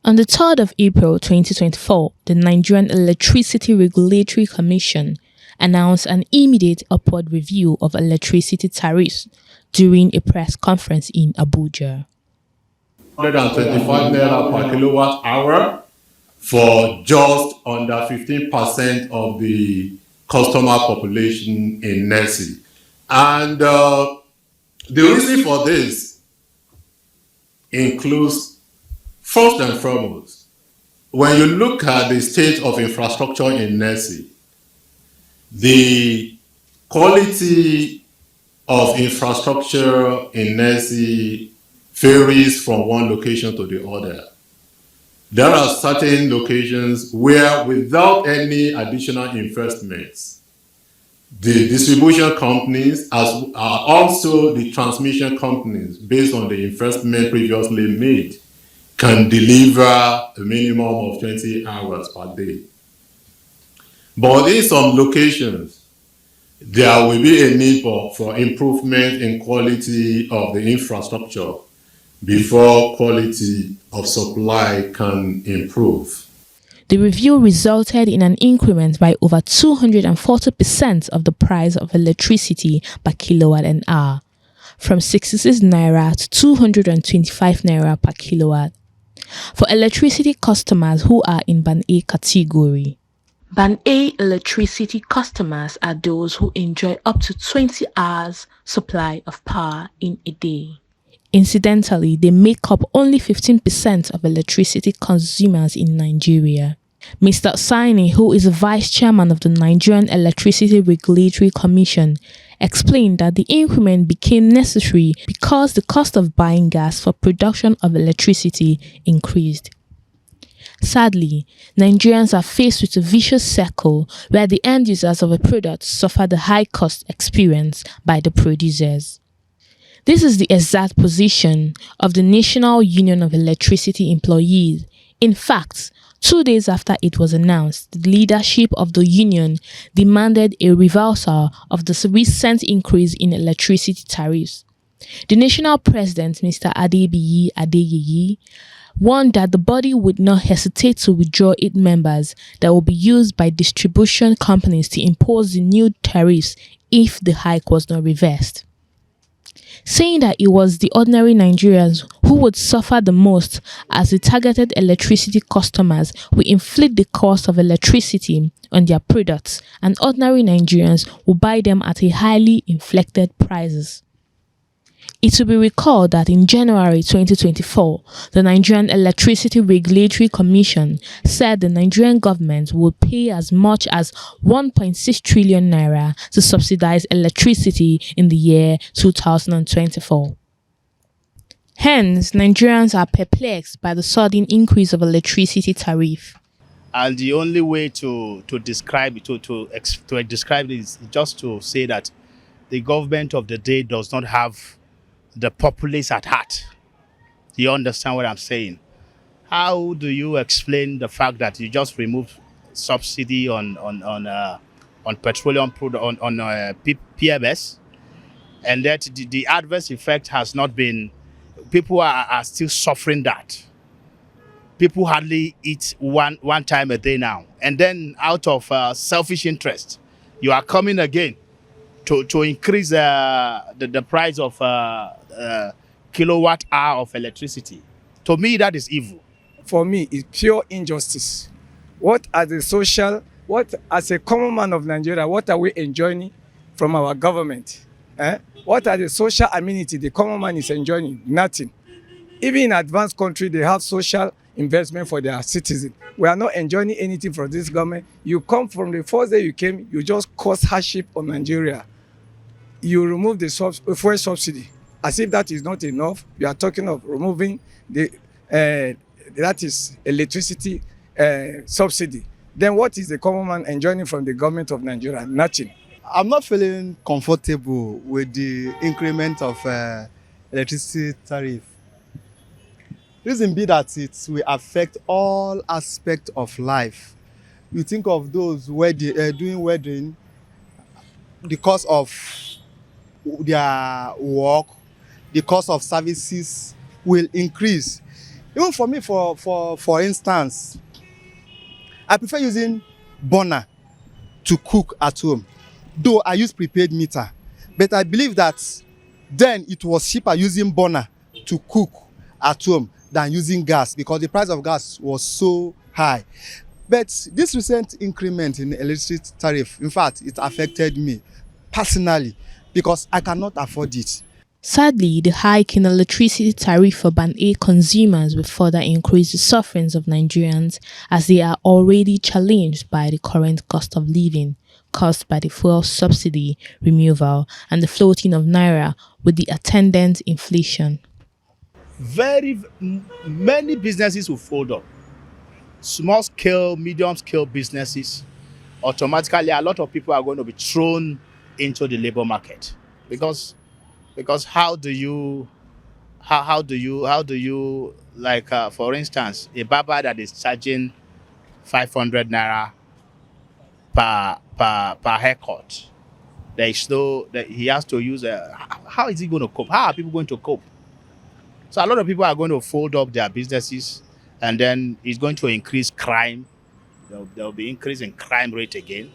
On the 3rd of April 2024, the Nigerian Electricity Regulatory Commission announced an immediate upward review of electricity tariffs during a press conference in Abuja. 125 naira per kilowatt hour for just under 15% of the customer population in NESI. And the reason for this includes, first and foremost, when you look at the state of infrastructure in NESI, the quality of infrastructure in NESI varies from one location to the other. There are certain locations where, without any additional investments, the distribution companies as are also the transmission companies, based on the investment previously made, can deliver a minimum of 20 hours per day. But in some locations, there will be a need for improvement in quality of the infrastructure before quality of supply can improve. The review resulted in an increment by over 240% of the price of electricity per kilowatt an hour, from 66 naira to 225 naira per kilowatt, for electricity customers who are in Band A category. Band A electricity customers are those who enjoy up to 20 hours supply of power in a day. Incidentally, they make up only 15% of electricity consumers in Nigeria. Mr. Sani, who is the vice chairman of the Nigerian Electricity Regulatory Commission, explained that the increment became necessary because the cost of buying gas for production of electricity increased. Sadly, Nigerians are faced with a vicious circle where the end users of a product suffer the high cost experienced by the producers. This is the exact position of the National Union of Electricity Employees. In fact, 2 days after it was announced, the leadership of the union demanded a reversal of the recent increase in electricity tariffs. The national president, Mr. Adebiyi Adeyeye, warned that the body would not hesitate to withdraw its members that will be used by distribution companies to impose the new tariffs if the hike was not reversed, saying that it was the ordinary Nigerians who would suffer the most, as the targeted electricity customers will inflict the cost of electricity on their products, and ordinary Nigerians will buy them at a highly inflated prices. It will be recalled that in January 2024, the Nigerian Electricity Regulatory Commission said the Nigerian government would pay as much as 1.6 trillion naira to subsidize electricity in the year 2024. Hence, Nigerians are perplexed by the sudden increase of electricity tariff. And the only way to describe it, to describe it is just to say that the government of the day does not have the populace at heart. Do you understand what I'm saying? How do you explain the fact that you just removed subsidy on petroleum product on PMS, and that the adverse effect has not been? People are still suffering that. People hardly eat one time a day now, and then out of selfish interest, you are coming again to increase the price of kilowatt hour of electricity. To me, that is evil. For me, it's pure injustice. What as a common man of Nigeria, what are we enjoying from our government? What are the social amenities the common man is enjoying? Nothing. Even in advanced countries, they have social investment for their citizens. We are not enjoying anything from this government. You come from the first day you came, you just cause hardship on Nigeria. You remove the fuel subsidy. As if that is not enough, you are talking of removing the that is electricity subsidy. Then what is the common man enjoying from the government of Nigeria? Nothing. I'm not feeling comfortable with the increment of electricity tariff. Reason be that it will affect all aspects of life. You think of those doing wedding, the cost of their work, the cost of services will increase. Even for me, for instance, I prefer using burner to cook at home, though I use prepaid meter. But I believe that then it was cheaper using burner to cook at home than using gas because the price of gas was so high. But this recent increment in electricity tariff, in fact, it affected me personally because I cannot afford it. Sadly, the hike in electricity tariff for Band A consumers will further increase the sufferings of Nigerians as they are already challenged by the current cost of living caused by the fuel subsidy removal and the floating of naira with the attendant inflation. Many businesses will fold up. Small scale, medium scale businesses, automatically a lot of people are going to be thrown into the labor market because how do you like for instance a barber that is charging 500 naira per haircut, there is no that he has to use how is he going to cope? How are people going to cope? So a lot of people are going to fold up their businesses, and then it's going to increase crime. There will be increase in crime rate again.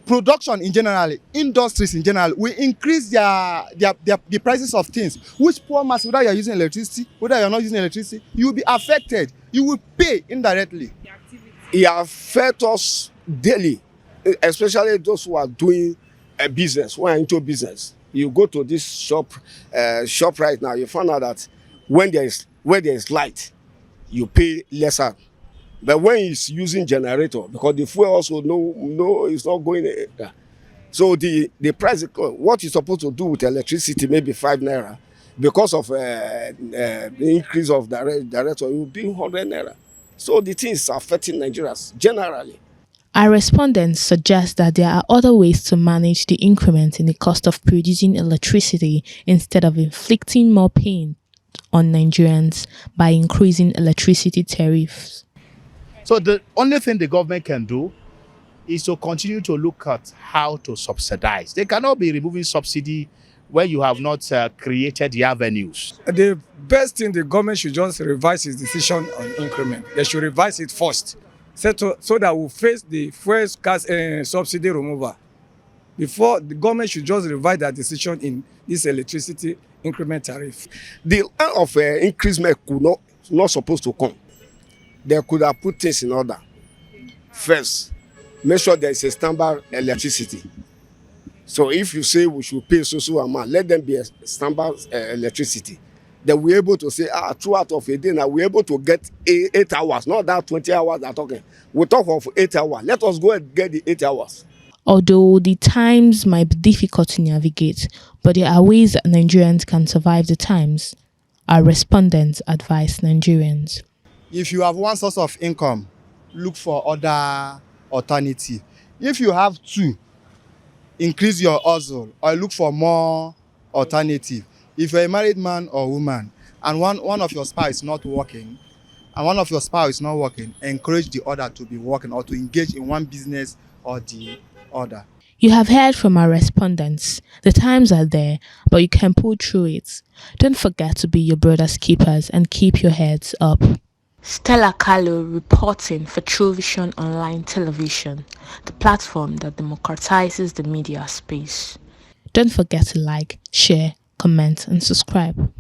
Production in general, industries in general, will increase the prices of things, which poor mass, whether you're using electricity, whether you're not using electricity, you will be affected. You will pay indirectly. It affects us daily, especially those who are doing a business, who are into business. You go to this shop right now, you find out that where there is light, you pay lesser. But when it's using generator, because the fuel also no it's not going there. So the price, what you're supposed to do with electricity, maybe 5 naira, because of the increase of director, it will be 100 naira. So the thing is affecting Nigerians generally. Our respondents suggest that there are other ways to manage the increment in the cost of producing electricity instead of inflicting more pain on Nigerians by increasing electricity tariffs. So the only thing the government can do is to continue to look at how to subsidize. They cannot be removing subsidy where you have not created the avenues. The best thing the government should just revise its decision on increment. They should revise it first, so that we'll face the first gas subsidy removal. Before, the government should just revise that decision in this electricity increment tariff. The line of increasement could not supposed to come. They could have put things in order. First, make sure there is a standby electricity. So if you say we should pay so amount, let them be a standby electricity. Then we're able to say, throughout of a day now, we're able to get 8 hours, not that 20 hours they're talking. We talk of 8 hours. Let us go and get the 8 hours. Although the times might be difficult to navigate, but there are ways that Nigerians can survive the times. Our respondents advise Nigerians. If you have one source of income, look for other alternative. If you have two, increase your hustle or look for more alternative. If you're a married man or woman and one of your spouse is not working, encourage the other to be working or to engage in one business or the other. You have heard from our respondents. The times are there, but you can pull through it. Don't forget to be your brother's keepers and keep your heads up. Stella Carlo reporting for True Vision Online Television, the platform that democratizes the media space. Don't forget to like, share, comment, and subscribe.